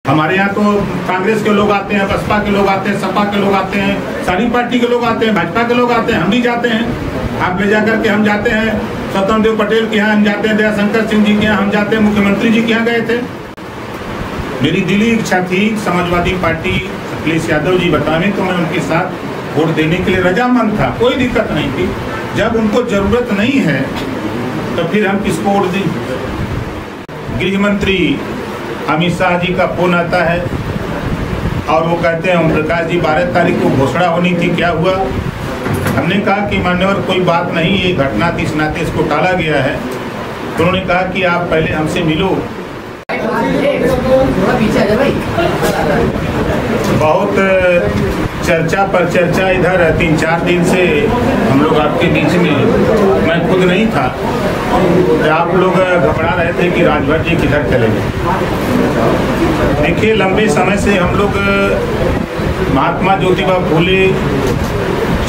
हमारे यहाँ तो कांग्रेस के लोग आते हैं, बसपा के लोग आते हैं, सपा के लोग आते हैं, सारी पार्टी के लोग आते हैं, भाजपा के लोग आते हैं, हम भी जाते हैं। आप ले जाकर के हम जाते हैं, स्वतंत्र देव पटेल के यहाँ हम जाते हैं, दयाशंकर सिंह जी के यहाँ हम जाते हैं, मुख्यमंत्री जी के यहाँ गए थे। मेरी दिली इच्छा थी समाजवादी पार्टी अखिलेश यादव जी बतावें तो मैं उनके साथ वोट देने के लिए रजामंद था, कोई दिक्कत नहीं थी। जब उनको जरूरत नहीं है तो फिर हम किसको वोट दें। गृह मंत्री अमित शाह जी का फोन आता है और वो कहते हैं ओम प्रकाश जी 12 तारीख को घोषणा होनी थी, क्या हुआ। हमने कहा कि मान्यवर कोई बात नहीं, ये घटना थी, इस नाते इसको टाला गया है। तो उन्होंने कहा कि आप पहले हमसे मिलो। बहुत चर्चा पर चर्चा इधर 3-4 दिन से हम लोग आपके बीच में, मैं खुद नहीं था, आप लोग घबरा रहे थे कि राजभर जी किधर चले गए। देखिए लंबे समय से हम लोग महात्मा ज्योतिबा फूले,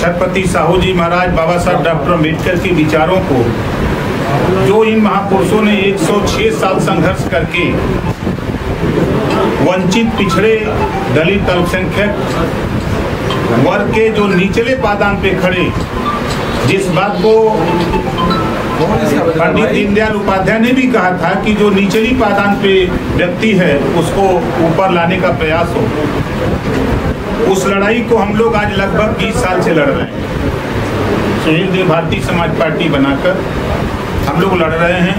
छत्रपति साहू जी महाराज, बाबा साहब डॉक्टर अम्बेडकर के विचारों को, जो इन महापुरुषों ने 106 साल संघर्ष करके वंचित, पिछड़े, दलित, अल्पसंख्यक वर्ग के जो निचले पायदान पे खड़े, जिस बात को पंडित दीनदयाल उपाध्याय ने भी कहा था कि जो निचली पायदान पे व्यक्ति है उसको ऊपर लाने का प्रयास हो, उस लड़ाई को हम लोग आज लगभग 20 साल से लड़ रहे हैं। सुनील देव भारतीय समाज पार्टी बनाकर हम लोग लड़ रहे हैं।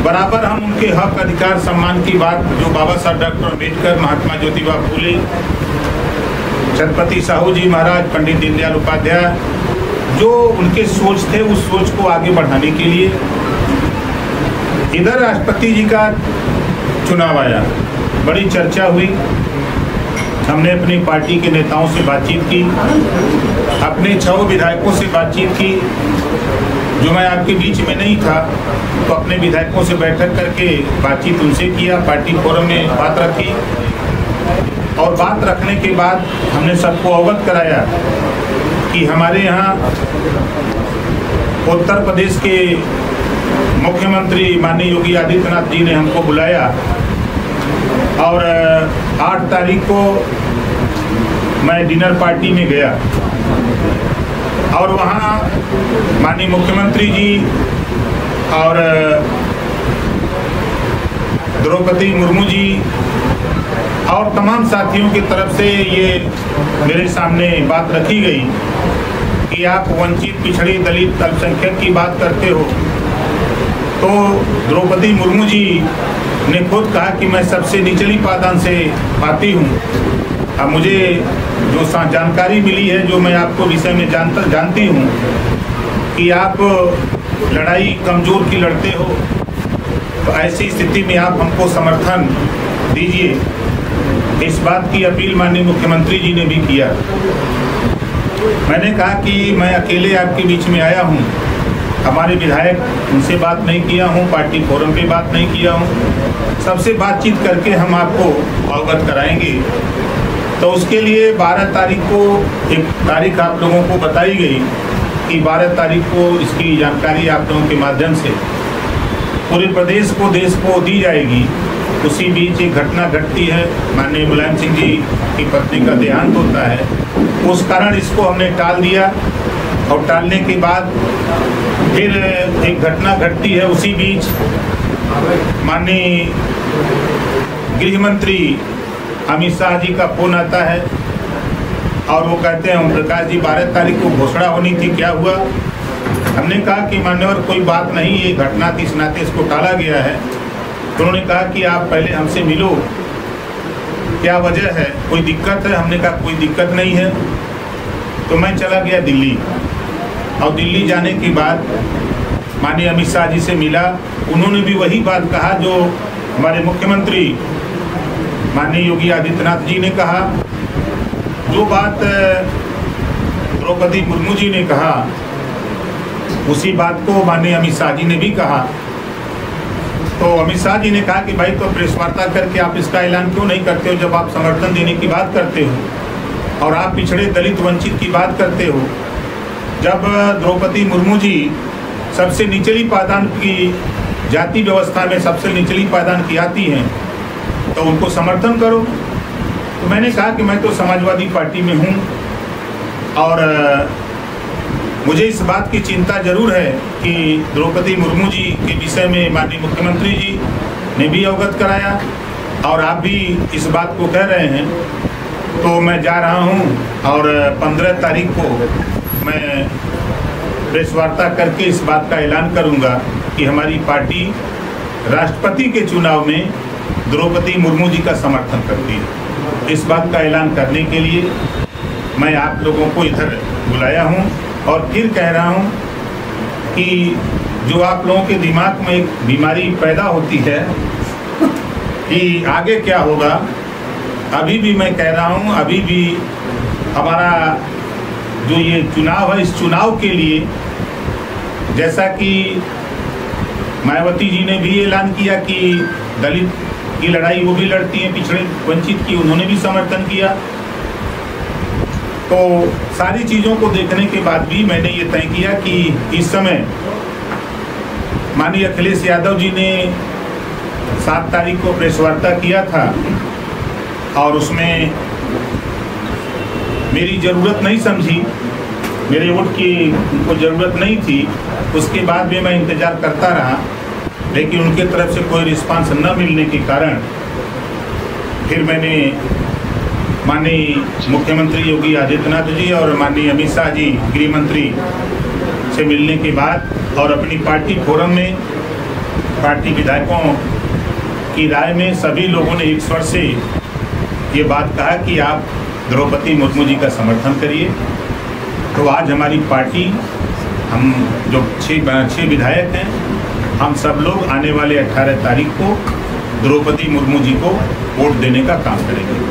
बराबर हम उनके हक, अधिकार, सम्मान की बात जो बाबा साहब डॉक्टर अम्बेडकर, महात्मा ज्योतिबा फूले, छत्रपति साहू जी महाराज, पंडित दीनदयाल उपाध्याय, जो उनके सोच थे, उस सोच को आगे बढ़ाने के लिए इधर राष्ट्रपति जी का चुनाव आया, बड़ी चर्चा हुई। हमने अपनी पार्टी के नेताओं से बातचीत की, अपने 6 विधायकों से बातचीत की। जो मैं आपके बीच में नहीं था तो अपने विधायकों से बैठक करके बातचीत उनसे किया, पार्टी फोरम में बात रखी और बात रखने के बाद हमने सबको अवगत कराया कि हमारे यहाँ उत्तर प्रदेश के मुख्यमंत्री माननीय योगी आदित्यनाथ जी ने हमको बुलाया और 8 तारीख को मैं डिनर पार्टी में गया और वहाँ माननीय मुख्यमंत्री जी और द्रौपदी मुर्मू जी और तमाम साथियों की तरफ से ये मेरे सामने बात रखी गई कि आप वंचित, पिछड़े, दलित, अल्पसंख्यक की बात करते हो। तो द्रौपदी मुर्मू जी ने खुद कहा कि मैं सबसे निचली पायदान से आती हूँ। अब मुझे जो जानकारी मिली है, जो मैं आपको विषय में जानती हूँ कि आप लड़ाई कमज़ोर की लड़ते हो, तो ऐसी स्थिति में आप हमको समर्थन दीजिए। इस बात की अपील माननीय मुख्यमंत्री जी ने भी किया। मैंने कहा कि मैं अकेले आपके बीच में आया हूँ, हमारे विधायक, उनसे बात नहीं किया हूँ, पार्टी फोरम पे बात नहीं किया हूँ, सबसे बातचीत करके हम आपको अवगत कराएंगे। तो उसके लिए 12 तारीख को एक तारीख आप लोगों को बताई गई कि 12 तारीख को इसकी जानकारी आप लोगों के माध्यम से पूरे प्रदेश को, देश को दी जाएगी। उसी बीच एक घटना घटती है, माननीय मुलायम सिंह जी की पत्नी का देहांत होता है, उस कारण इसको हमने टाल दिया और टालने के बाद फिर एक घटना घटती है। उसी बीच माननीय गृह मंत्री अमित शाह जी का फोन आता है और वो कहते हैं ओम प्रकाश जी 12 तारीख को घोषणा होनी थी, क्या हुआ। हमने कहा कि मान्यवर कोई बात नहीं, ये घटना थी, इस नाते इसको टाला गया है। तो उन्होंने कहा कि आप पहले हमसे मिलो, क्या वजह है, कोई दिक्कत है। हमने कहा कोई दिक्कत नहीं है। तो मैं चला गया दिल्ली और दिल्ली जाने के बाद माननीय अमित शाह जी से मिला। उन्होंने भी वही बात कहा जो हमारे मुख्यमंत्री माननीय योगी आदित्यनाथ जी ने कहा, जो बात द्रौपदी मुर्मू जी ने कहा, उसी बात को माननीय अमित शाह जी ने भी कहा। तो अमित शाह जी ने कहा कि भाई तो प्रेस वार्ता करके आप इसका ऐलान क्यों नहीं करते हो, जब आप समर्थन देने की बात करते हो और आप पिछड़े, दलित, वंचित की बात करते हो। जब द्रौपदी मुर्मू जी सबसे निचली पायदान की, जाति व्यवस्था में सबसे निचली पायदान की आती हैं, तो उनको समर्थन करो। तो मैंने कहा कि मैं तो समाजवादी पार्टी में हूँ और मुझे इस बात की चिंता जरूर है कि द्रौपदी मुर्मू जी के विषय में माननीय मुख्यमंत्री जी ने भी अवगत कराया और आप भी इस बात को कह रहे हैं। तो मैं जा रहा हूँ और 15 तारीख को मैं प्रेस वार्ता करके इस बात का ऐलान करूँगा कि हमारी पार्टी राष्ट्रपति के चुनाव में द्रौपदी मुर्मू जी का समर्थन करती है। इस बात का ऐलान करने के लिए मैं आप लोगों को इधर बुलाया हूँ और फिर कह रहा हूँ कि जो आप लोगों के दिमाग में एक बीमारी पैदा होती है कि आगे क्या होगा, अभी भी मैं कह रहा हूँ, अभी भी हमारा जो ये चुनाव है, इस चुनाव के लिए जैसा कि मायावती जी ने भी ऐलान किया कि दलित की लड़ाई वो भी लड़ती हैं, पिछड़े वंचित की उन्होंने भी समर्थन किया। तो सारी चीज़ों को देखने के बाद भी मैंने ये तय किया कि इस समय माननीय अखिलेश यादव जी ने 7 तारीख को प्रेस वार्ता किया था और उसमें मेरी ज़रूरत नहीं समझी, मेरे वोट की उनको ज़रूरत नहीं थी। उसके बाद भी मैं इंतज़ार करता रहा, लेकिन उनके तरफ से कोई रिस्पांस न मिलने के कारण फिर मैंने माननीय मुख्यमंत्री योगी आदित्यनाथ जी और माननीय अमित शाह जी गृह मंत्री से मिलने के बाद और अपनी पार्टी फोरम में पार्टी विधायकों की राय में सभी लोगों ने एक स्वर से ये बात कहा कि आप द्रौपदी मुर्मू जी का समर्थन करिए। तो आज हमारी पार्टी, हम जो 6 विधायक हैं, हम सब लोग आने वाले 18 तारीख को द्रौपदी मुर्मू जी को वोट देने का काम करेंगे।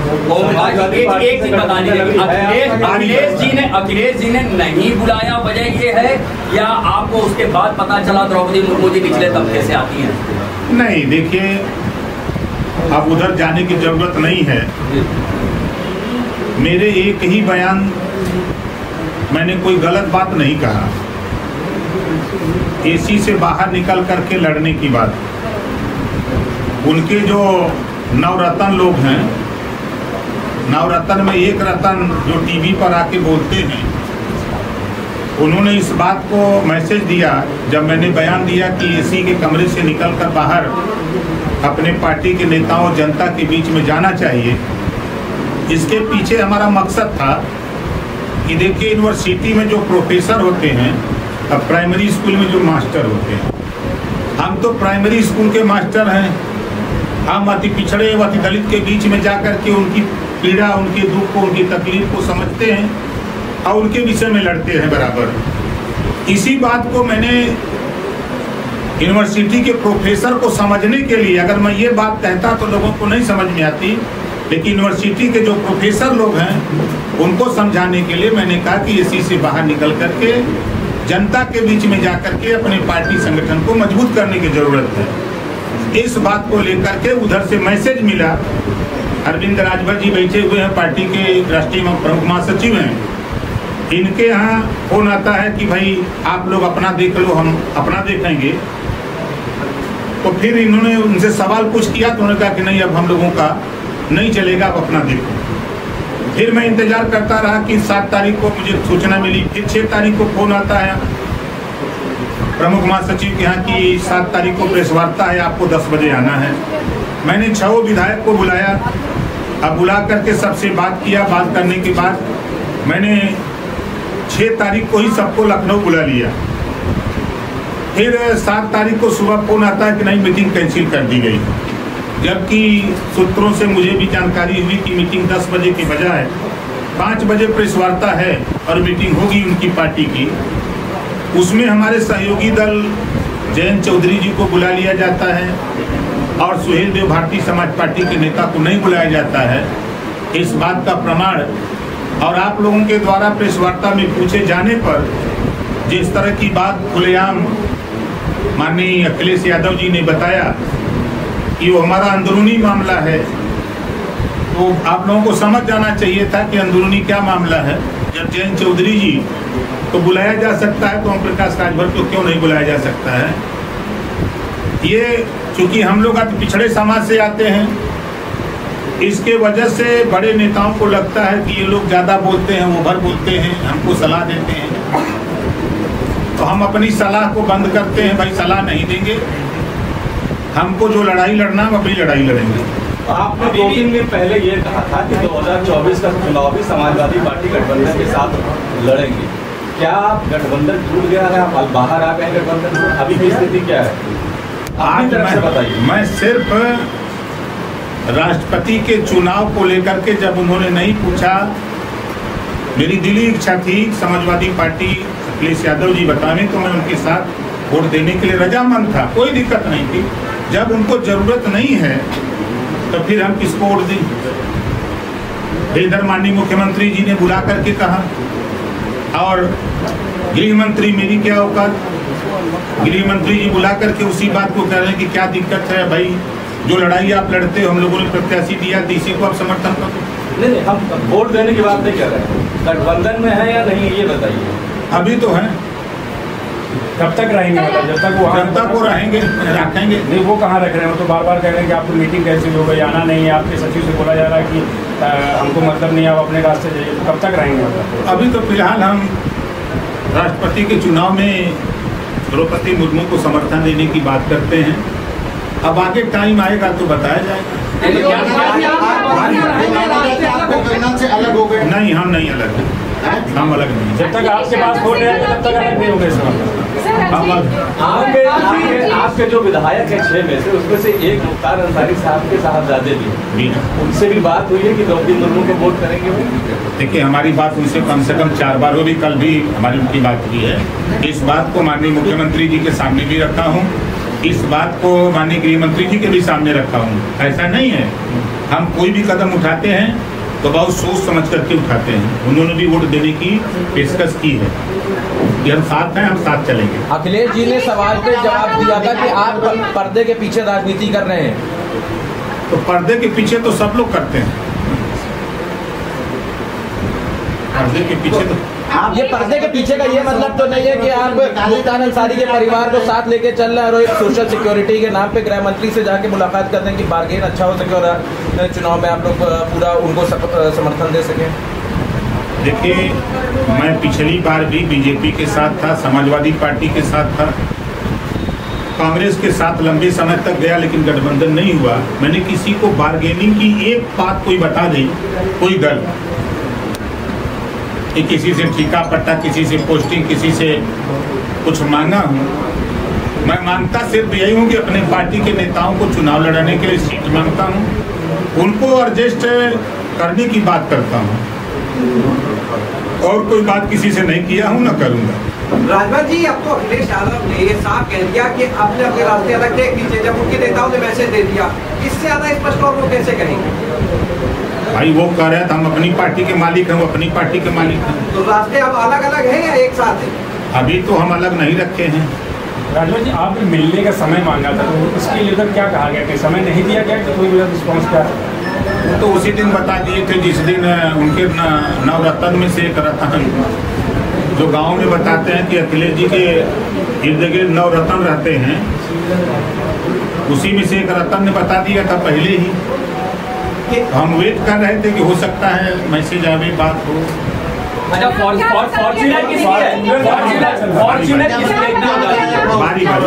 एक चीज बता दीजिए, अखिलेश जी ने नहीं बुलाया, वजह ये है या आपको उसके बाद पता चला द्रौपदी मुर्मू जी निचले तबके से आती हैं? नहीं, देखिए अब उधर जाने की जरूरत नहीं है। मेरे एक ही बयान, मैंने कोई गलत बात नहीं कहा। एसी से बाहर निकल करके लड़ने की बात, उनके जो नवरत्न लोग हैं, नवरत्न में एक रतन जो टीवी पर आके बोलते हैं, उन्होंने इस बात को मैसेज दिया जब मैंने बयान दिया कि एसी के कमरे से निकलकर बाहर अपने पार्टी के नेताओं और जनता के बीच में जाना चाहिए। इसके पीछे हमारा मकसद था कि देखिए यूनिवर्सिटी में जो प्रोफेसर होते हैं, अब प्राइमरी स्कूल में जो मास्टर होते हैं, हम तो प्राइमरी स्कूल के मास्टर हैं। हम अति पिछड़े अति दलित के बीच में जा कर के उनकी पीड़ा, उनके दुख को, उनकी तकलीफ को समझते हैं और उनके विषय में लड़ते हैं बराबर। इसी बात को मैंने यूनिवर्सिटी के प्रोफेसर को समझने के लिए, अगर मैं ये बात कहता तो लोगों को नहीं समझ में आती, लेकिन यूनिवर्सिटी के जो प्रोफेसर लोग हैं उनको समझाने के लिए मैंने कहा कि एसी से बाहर निकल करके जनता के बीच में जा करके अपने पार्टी संगठन को मजबूत करने की जरूरत है। इस बात को लेकर के उधर से मैसेज मिला। अरविंद राजभर जी बैठे हुए हैं, पार्टी के राष्ट्रीय प्रमुख महासचिव हैं। इनके यहाँ फोन आता है कि भाई आप लोग अपना देख लो, हम अपना देखेंगे। तो फिर इन्होंने उनसे सवाल कुछ किया तो उन्होंने कहा कि नहीं, अब हम लोगों का नहीं चलेगा, आप अपना देखो। फिर मैं इंतजार करता रहा कि 7 तारीख को मुझे सूचना मिली। फिर 6 तारीख को फोन आता है प्रमुख महासचिव के यहाँ की 7 तारीख को प्रेस वार्ता है, आपको 10 बजे आना है। मैंने 6 विधायक को बुलाया। अब बुला करके सबसे बात किया। बात करने के बाद मैंने 6 तारीख को ही सबको लखनऊ बुला लिया। फिर 7 तारीख को सुबह फोन आता है कि नहीं, मीटिंग कैंसिल कर दी गई, जबकि सूत्रों से मुझे भी जानकारी हुई कि मीटिंग 10 बजे की बजाय 5 बजे प्रेस वार्ता है और मीटिंग होगी उनकी पार्टी की। उसमें हमारे सहयोगी दल जयंत चौधरी जी को बुला लिया जाता है और सुहेल देव भारतीय समाज पार्टी के नेता को नहीं बुलाया जाता है। इस बात का प्रमाण और आप लोगों के द्वारा प्रेस वार्ता में पूछे जाने पर जिस तरह की बात खुलेआम माननीय अखिलेश यादव जी ने बताया कि वो हमारा अंदरूनी मामला है, तो आप लोगों को समझ जाना चाहिए था कि अंदरूनी क्या मामला है। जब जयंत चौधरी जी को बुलाया जा सकता है तो ओम प्रकाश राजभर को क्यों नहीं बुलाया जा सकता है। ये क्योंकि हम लोग अति पिछड़े समाज से आते हैं, इसके वजह से बड़े नेताओं को लगता है कि ये लोग ज़्यादा बोलते हैं, ओवर बोलते हैं, हमको सलाह देते हैं। तो हम अपनी सलाह को बंद करते हैं, भाई सलाह नहीं देंगे, हमको जो लड़ाई लड़ना हम अपनी लड़ाई लड़ेंगे। आपने 2-3 दिन पहले ये कहा था कि 2024 का चुनाव भी समाजवादी पार्टी गठबंधन के साथ लड़ेंगे। क्या गठबंधन टूट गया है, आप बाहर आ गए गठबंधन से? अभी की स्थिति क्या है आज बताइए। मैं सिर्फ राष्ट्रपति के चुनाव को लेकर के जब उन्होंने नहीं पूछा, मेरी दिली इच्छा थी समाजवादी पार्टी अखिलेश यादव जी बतावें तो मैं उनके साथ वोट देने के लिए रजामंद था, कोई दिक्कत नहीं थी। जब उनको जरूरत नहीं है तो फिर हम किसको वोट दें? इधर माननीय मुख्यमंत्री जी ने बुला करके कहा, और गृह मंत्री मेरी क्या औकात, गृह मंत्री जी बुला करके उसी बात को कह रहे हैं कि क्या दिक्कत है भाई, जो लड़ाई आप लड़ते हो हम लोगों ने प्रत्याशी दिया तो इसी को आप समर्थन करो। नहीं, हम वोट देने की बात नहीं कर रहे हैं, गठबंधन में है या नहीं ये बताइए। अभी तो है, कब तक रहेंगे? मतलब जब तक वो रहेंगे रखेंगे। नहीं, वो कहाँ रख रहे हैं? वो तो बार बार कह रहे हैं कि आपको मीटिंग कैंसिल हो गई, आना नहीं है। आपके सचिव से बोला जा रहा है कि हमको मतलब नहीं, आप अपने रास्ते जाइए। कब तक रहेंगे? अभी तो फिलहाल हम राष्ट्रपति के चुनाव में द्रौपदी मुर्मू को समर्थन देने की बात करते हैं। अब आगे टाइम आएगा तो बताया जाएगा। नहीं, हम नहीं अलग हैं, हम अलग नहीं। जब तक आपके पास वोट है तब तक अलग नहीं होंगे। आपके जो विधायक है 6 में से, उसमें से एक मुख्तार अंसारी साहब के साहबजादे भी, उनसे भी बात हुई है कि द्रौपदी मुर्मू को वोट करेंगे वो? देखिए, हमारी बात उनसे कम से कम 4 बार हुई, कल भी हमारी उनकी बात हुई है। इस बात को माननीय मुख्यमंत्री जी के सामने भी रखा हूँ, इस बात को माननीय गृह मंत्री जी के भी सामने रखा हूँ। ऐसा नहीं है, हम कोई भी कदम उठाते हैं तो बहुत सोच समझ करके उठाते हैं। उन्होंने भी वोट देने की पेशकश की है कि हम साथ हैं, हम साथ चलेंगे। अखिलेश जी ने सवाल पे जवाब दिया था कि आप पर्दे के पीछे राजनीति कर रहे हैं। तो पर्दे के पीछे तो सब लोग करते हैं, पर्दे के पीछे तो ये पर्दे के पीछे का ये मतलब तो नहीं है कि आप मुख्तार अंसारी के परिवार को साथ लेके चल रहे हैं और एक सोशल सिक्योरिटी के नाम पे गृह मंत्री से जाके मुलाकात करते हैं कि बार्गेन अच्छा हो सके और चुनाव में आप लोग पूरा उनको समर्थन दे सकें। देखिए, मैं पिछली बार भी बीजेपी के साथ था, समाजवादी पार्टी के साथ था, कांग्रेस के साथ लंबे समय तक गया, लेकिन गठबंधन नहीं हुआ। मैंने किसी को बार्गेनिंग की एक बात कोई बता दी, कोई दल कि किसी से ठीका पट्टा, किसी से पोस्टिंग, किसी से कुछ मांगा हूँ। मैं मांगता सिर्फ यही हूँ कि अपने पार्टी के नेताओं को चुनाव लड़ाने के लिए सीट मांगता हूँ, उनको एडजस्ट करने की बात करता हूँ, और कोई बात किसी से नहीं किया हूँ, न करूँगा। राजभर जी, अब तो अखिलेश यादव ने ये साफ कह दिया कि आपने अपने रास्ते अलग तय कीजिए, जब उनके नेताओं ने मैसेज दे दिया, इससे ज्यादा स्पष्ट और वो कैसे कहेंगे? भाई वो कह रहे हैं हम अपनी पार्टी के मालिक हैं, वो अपनी पार्टी के मालिक हैं। तो रास्ते अब अलग अलग हैं या एक साथ हैं? अभी तो हम अलग नहीं रखे हैं। राजभर जी, आपने मिलने का समय मांगा था, तो उसके लिए तो क्या कहा गया कि समय नहीं दिया गया? कोई रिस्पॉन्स क्या? वो तो उसी दिन बता दिए थे जिस दिन उनके नवरत्न में से एक रत्न, जो गांव में बताते हैं कि अखिलेश जी के इर्द गिर्द 9 रत्न रहते हैं, उसी में से एक रत्न ने बता दिया था पहले ही। हम वेट कर रहे थे कि हो सकता है मैसेज आवे, बात हो। अच्छा, फॉर्च्यूनर किसकी है? फॉर्च्यूनर किसकी है? बारी बारी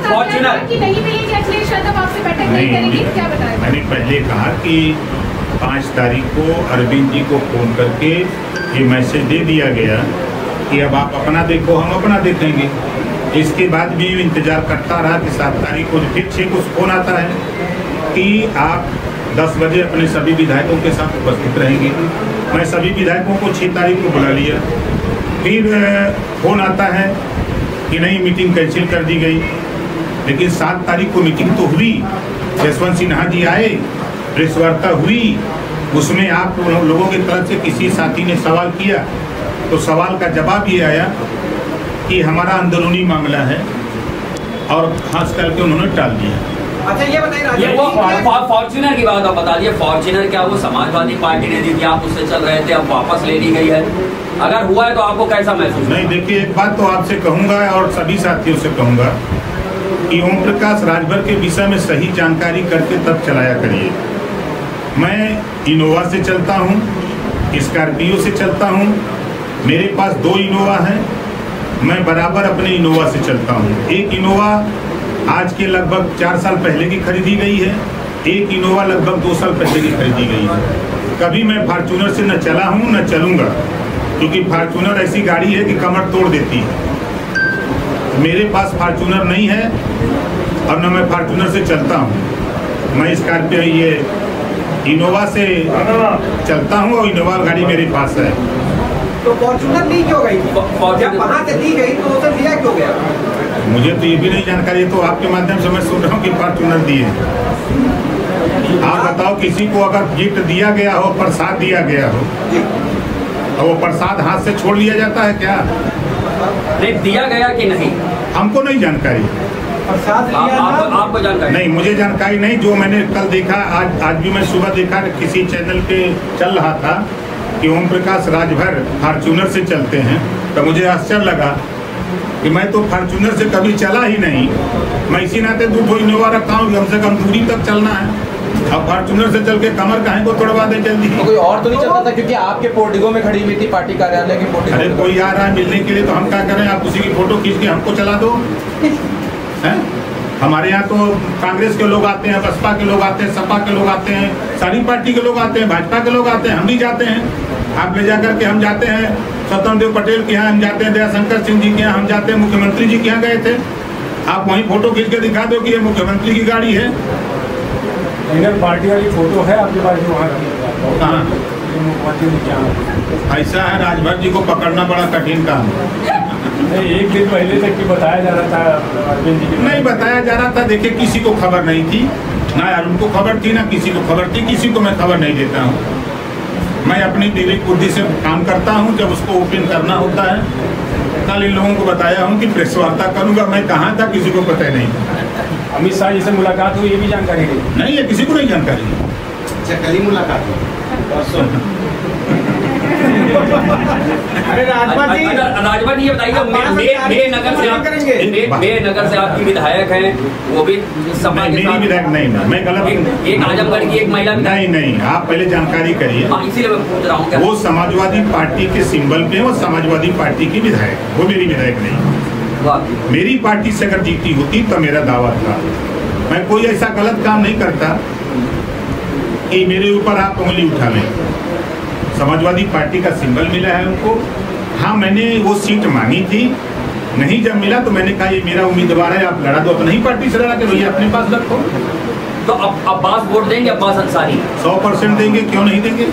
फॉर्च्यूनर कि नहीं मिलेगी, अखिलेश यादव आपसे बैठक नहीं करेंगे, क्या बताएं? मैंने पहले कहा कि 5 तारीख को अरविंद जी को फोन करके ये मैसेज दे दिया गया कि अब आप अपना देखो, हम अपना देखेंगे। इसके बाद भी इंतजार करता रहा कि 7 तारीख को फिर 6 को फोन आता है कि आप 10 बजे अपने सभी विधायकों के साथ उपस्थित रहेंगे। मैं सभी विधायकों को 6 तारीख को बुला लिया। फिर फोन आता है कि नहीं, मीटिंग कैंसिल कर दी गई। लेकिन 7 तारीख को मीटिंग तो हुई, यशवंत सिन्हा जी आए, प्रेस वार्ता हुई, उसमें आप लोगों की तरफ से किसी साथी ने सवाल किया तो सवाल का जवाब ये आया कि हमारा अंदरूनी मामला है, और खास करके उन्होंने टाल दिया। अच्छा, ये बताइए, ये वो फॉर्च्यूनर की बात आप बता दिए। फॉर्च्यूनर क्या वो समाजवादी पार्टी ने दी थी, आप उससे चल रहे थे, अब वापस ले ली गई है? अगर हुआ है तो आपको कैसा महसूस? नहीं, देखिए, एक बात तो आपसे कहूंगा और सभी साथियों से कहूंगा कि ओम प्रकाश राजभर के विषय में सही जानकारी करके तब चलाया करिए। मैं इनोवा से चलता हूँ, स्कॉर्पियो से चलता हूँ, मेरे पास 2 इनोवा हैं, मैं बराबर अपने इनोवा से चलता हूँ। एक इनोवा आज के लगभग 4 साल पहले की खरीदी गई है, एक इनोवा लगभग 2 साल पहले की खरीदी गई है। कभी मैं फार्चूनर से न चला हूँ न चलूँगा, क्योंकि फार्चूनर ऐसी गाड़ी है कि कमर तोड़ देती है। मेरे पास फार्चूनर नहीं है और न मैं फार्चूनर से चलता हूँ। मैं स्कॉर्पियो ये इनोवा से चलता हूँ और इनोवा गाड़ी मेरे पास है। तो फॉर्चूनर ली क्यों गई? जब वहाँ से दी गई तो उसे लिया क्यों गया? मुझे तो ये भी नहीं जानकारी है, तो आपके माध्यम से मैं सुन रहा हूँ कि फॉर्चूनर दिए। आप बताओ, किसी को अगर गिफ्ट दिया गया हो, प्रसाद दिया गया हो, तो वो प्रसाद हाथ से छोड़ लिया जाता है क्या? नहीं दिया गया कि नहीं, हमको नहीं जानकारी। प्रसाद आपको जानकारी नहीं, मुझे जानकारी नहीं। जो मैंने कल देखा, आज भी मैं सुबह देखा किसी चैनल पे चल रहा था कि ओम प्रकाश राजभर फार्चूनर से चलते हैं, तो मुझे आश्चर्य लगा कि मैं तो फार्चूनर से कभी चला ही नहीं। मैं इसी नाते 2 इनोवा रखा हूँ, कम से कम दूरी तक चलना है। अब फार्चूनर से चल के कमर काहे को तोड़वा दे जल्दी। तो कोई और तो नहीं चलता था, क्योंकि आपके पोर्टिको में खड़ी हुई थी पार्टी कार्यालय की पोर्टिको। अरे कोई आ रहा है मिलने के लिए तो हम क्या करें? आप उसी की फोटो खींच के हमको चला दो हैं? हमारे यहाँ तो कांग्रेस के लोग आते हैं, बसपा के लोग आते हैं, सपा के लोग आते हैं, सारी पार्टी के लोग आते हैं, भाजपा के लोग आते हैं, हम भी जाते हैं। आप ले जाकर के हम जाते हैं स्वतंत्र देव पटेल के यहाँ, हम जाते हैं दयाशंकर सिंह जी के यहाँ, हम जाते हैं मुख्यमंत्री जी के यहाँ गए थे। आप वहीं फोटो खींच के दिखा दो कि ये मुख्यमंत्री की गाड़ी है। इधर पार्टी वाली फोटो है आपके पास जो वहाँ की? कहाँ? मुख्यमंत्री जी क्या ऐसा है, राजभर जी को पकड़ना बड़ा कठिन काम है। एक दिन पहले तक की बताया जा रहा था अरविंद जी की, नहीं बताया जा रहा था। देखिए, किसी को खबर नहीं थी, ना अरुण को खबर थी, ना किसी को खबर थी। किसी को मैं खबर नहीं देता हूँ। मैं अपनी विवेक बुद्धि से काम करता हूँ। जब उसको ओपन करना होता है, कल इन लोगों को बताया हूँ कि प्रेस वार्ता करूँगा। मैं कहाँ था किसी को पता नहीं। अमित शाह जी से मुलाकात हुई, ये भी जानकारी नहीं है, किसी को नहीं जानकारी। अच्छा, कल ही मुलाकात हुई। अरे राजभर जी ये बताइए, नगर से आपकी विधायक हैं, वो भी सपा के मेरी साथ। विधायक नहीं, मैं गलत। एक आजमगढ़ की एक महिला नहीं नहीं, आप पहले जानकारी करिए। हाँ, इसीलिए मैं पूछ रहा हूँ क्या वो समाजवादी पार्टी के सिंबल पे वो समाजवादी पार्टी की विधायक, वो मेरी विधायक नहीं। मेरी पार्टी से अगर जीती होती तो मेरा दावा था। मैं कोई ऐसा गलत काम नहीं करता कि मेरे ऊपर आप उंगली उठा लें। समाजवादी पार्टी का सिंबल मिला है उनको। हाँ, मैंने वो सीट मांगी थी, नहीं जब मिला तो मैंने कहा ये मेरा उम्मीदवार है, आप लड़ा दो। तो नहीं पार्टी से लड़ा के भैया अपने पास रखो। तो अब अब्बास वोट देंगे, अब्बास अंसारी 100% देंगे, क्यों नहीं देंगे?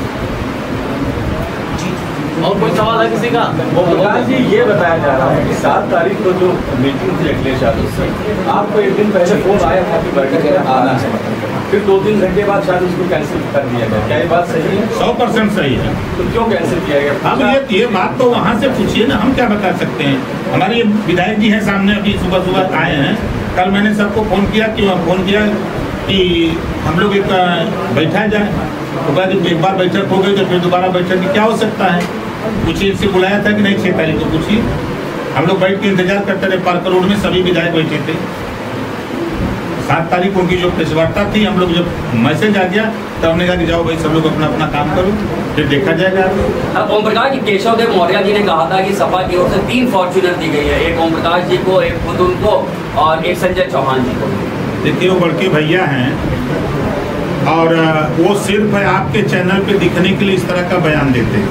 और कोई सवाल है किसी का? प्रकाश जी, ये बताया जा रहा है कि 7 तारीख को जो मीटिंग थी अखिलेश यादव से, आपको एक दिन पहले फोन आया था कि बैठक में आना है, फिर 2-3 घंटे बाद शायद उसको कैंसिल कर दिया गया। क्या ये बात सही है? 100% सही है। तो क्यों कैंसिल किया गया? अब ये बात तो वहाँ से पूछिए ना, हम क्या बता सकते हैं। हमारे ये विधायक जी हैं सामने, अभी सुबह सुबह आए हैं। कल मैंने सबको फोन किया कि हम लोग एक बैठा जाए। तो कहा एक बार बैठक हो गई तो फिर दोबारा बैठक की क्या हो सकता है? पूछिए, इनसे बुलाया था कि नहीं 6 तारीख को? पूछिए। हम लोग बैठ के इंतजार करते रहे, पार्क रोड में सभी विधायक बैठे थे। 7 तारीख को की जो प्रेस वार्ता थी, हम लोग जब मैसेज आ गया तो हमने कहा कि जाओ भाई सब लोग अपना अपना काम करो, फिर देखा जाएगा। अब ओम प्रकाश जी, केशव देव मौर्य जी ने कहा था कि सपा की ओर से 3 फॉर्च्यूनर दी गई है, एक ओम प्रकाश जी को, एक खुद उनको और एक संजय चौहान जी को। देखिए, वो बड़के भैया हैं और वो सिर्फ आपके चैनल पे दिखने के लिए इस तरह का बयान देते हैं।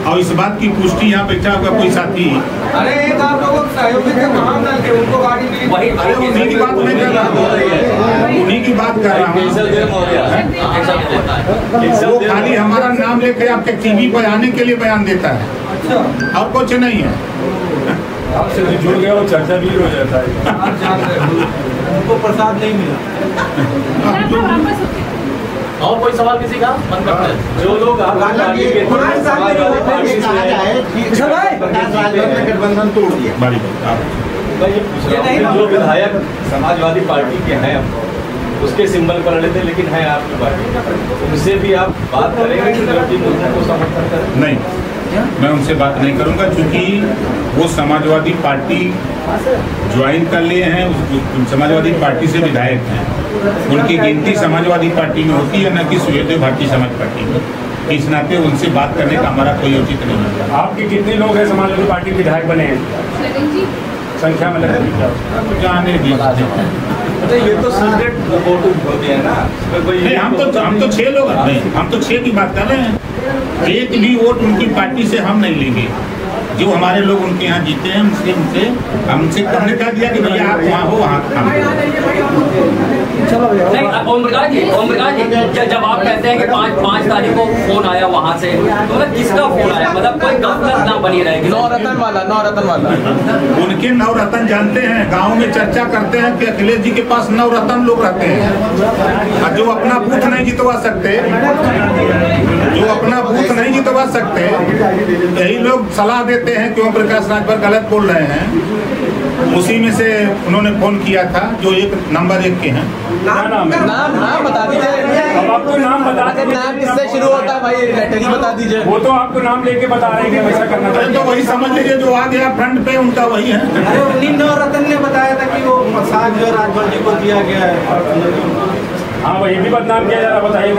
और इस बात की पुष्टि यहाँ बैठा होगा कोई साथी। अरे एक आप लोगों के सहयोगी थे महामंडल के, उनको गाड़ी मिली। वही उन्हीं की बात मैं कर रहा हूँ, उन्हीं की बात कर रहा हूँ। वो खाली हमारा नाम लेकर आपके टीवी पर आने के लिए बयान देता है और कुछ नहीं है। आपसे जो जुड़ गया वो चर्चा भी हो जाता है। उनको प्रसाद नहीं मिला। और कोई सवाल किसी का? मन करता है जो लोग गठबंधन तोड़ दिया। जो विधायक समाजवादी पार्टी के हैं, उसके सिंबल पर लड़े थे, लेकिन है आपकी पार्टी, उनसे भी आप बात करेंगे कि द्रौपदी मुर्मू को समर्थन करें? नहीं, मैं उनसे बात नहीं करूंगा, क्योंकि वो समाजवादी पार्टी ज्वाइन कर लिए हैं, समाजवादी पार्टी से विधायक हैं, उनकी गिनती समाजवादी पार्टी में होती है, न कि सुहेलदेव भारतीय समाज पार्टी में। इस नाते उनसे बात करने का हमारा कोई उचित नहीं है। आपके कितने लोग हैं समाजवादी पार्टी के विधायक बने हैं? संख्या में जाने अच्छा, ये तो सीक्रेट वोटिंग होती है ना? नहीं, हम तो 6 लोग नहीं, हम तो 6 की बात कर रहे हैं। एक भी वोट उनकी पार्टी से हम नहीं लेंगे। जो हमारे लोग उनके यहाँ जीते हैं, हमसे हमने कह दिया कि भैया आप वहाँ हो, वहाँ नहीं। ओम प्रकाश जी, जब आप कहते हैं कि 5 तारीख को फोन आया वहाँ से, तो मतलब किसका फोन आया? मतलब कोई गलत ना बनी रहेगी। नवरत्न वाला उनके नवरत्न जानते हैं, गांव में चर्चा करते हैं कि अखिलेश जी के पास नवरत्न लोग रहते हैं, और जो अपना बूथ नहीं जितवा सकते, यही लोग सलाह देते हैं कि ओम प्रकाश राजभर गलत बोल रहे हैं। उसी में से उन्होंने फोन किया था, जो नंबर 1 के हैं। नाम बता दीजिए। अब आपको नाम बता दीजिए। नाम किससे शुरू होता है भाई? लेटर ही बता दीजिए। वो तो आपको नाम लेके बता रहे हैं कि वैसा करना चाहिए। तो वही समझ लीजिए, जो आ गया फ्रंट पे उनका वही है। नवरत्न ने बताया था कि वो मसाज जो राजभर जी को दिया गया है। हाँ, वही भी बदनाम किया जा रहा, बताइए।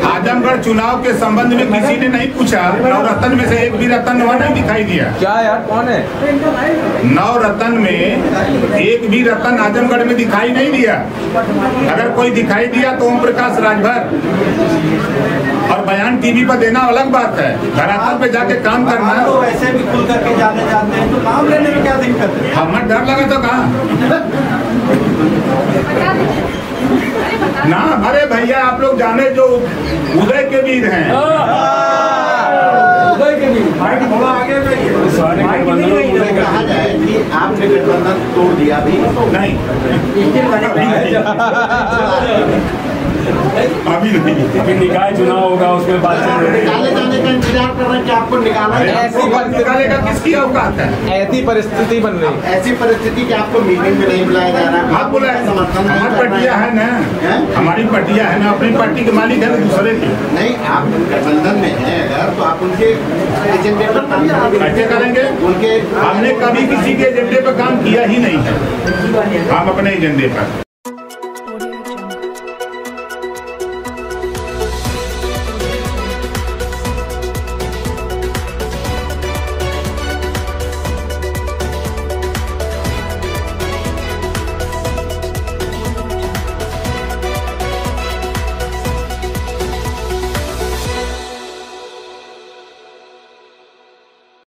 आजमगढ़ चुनाव के संबंध में किसी ने नहीं पूछा। नवरत्न में से एक भी रत्न वहाँ नहीं दिखाई दिया। क्या यार, कौन है? नवरत्न में एक भी रत्न आजमगढ़ में दिखाई नहीं दिया। अगर कोई दिखाई दिया तो ओम प्रकाश राजभर, और बयान टीवी पर देना अलग बात है, धरातल पे जाके काम करना। तो वैसे भी खुल करके जाने जाते हैं, तो नाम लेने में क्या दिक्कत है? हमें डर लगा तो कहा ना। अरे भैया, आप लोग जाने जो उदय के वीर हैं, उदय के वीर थोड़ा आगे कहा जाए कि आपने गठबंधन तोड़ दिया भी नहीं, अभी नहीं। अभी निकाय चुनाव होगा, उसमें बात निकाले जाने का इंतजार कर रहे हैं कि आपको निकाला जाए। ऐसी निकालेगा किसकी औकात है? ऐसी परिस्थिति बन रही। ऐसी परिस्थिति कि आपको मीटिंग में नहीं बुलाया जा रहा। आप बोला समर्थन हमारी पटिया है ना, हमारी पटिया है ना, अपनी पार्टी के मालिक है ना, दूसरे की नहीं। आप गठबंधन में हैं अगर, तो आप उनके एजेंडे पर काम कैसे करेंगे? उनके हमने कभी किसी के एजेंडे पर काम किया ही नहीं है। हम अपने एजेंडे पर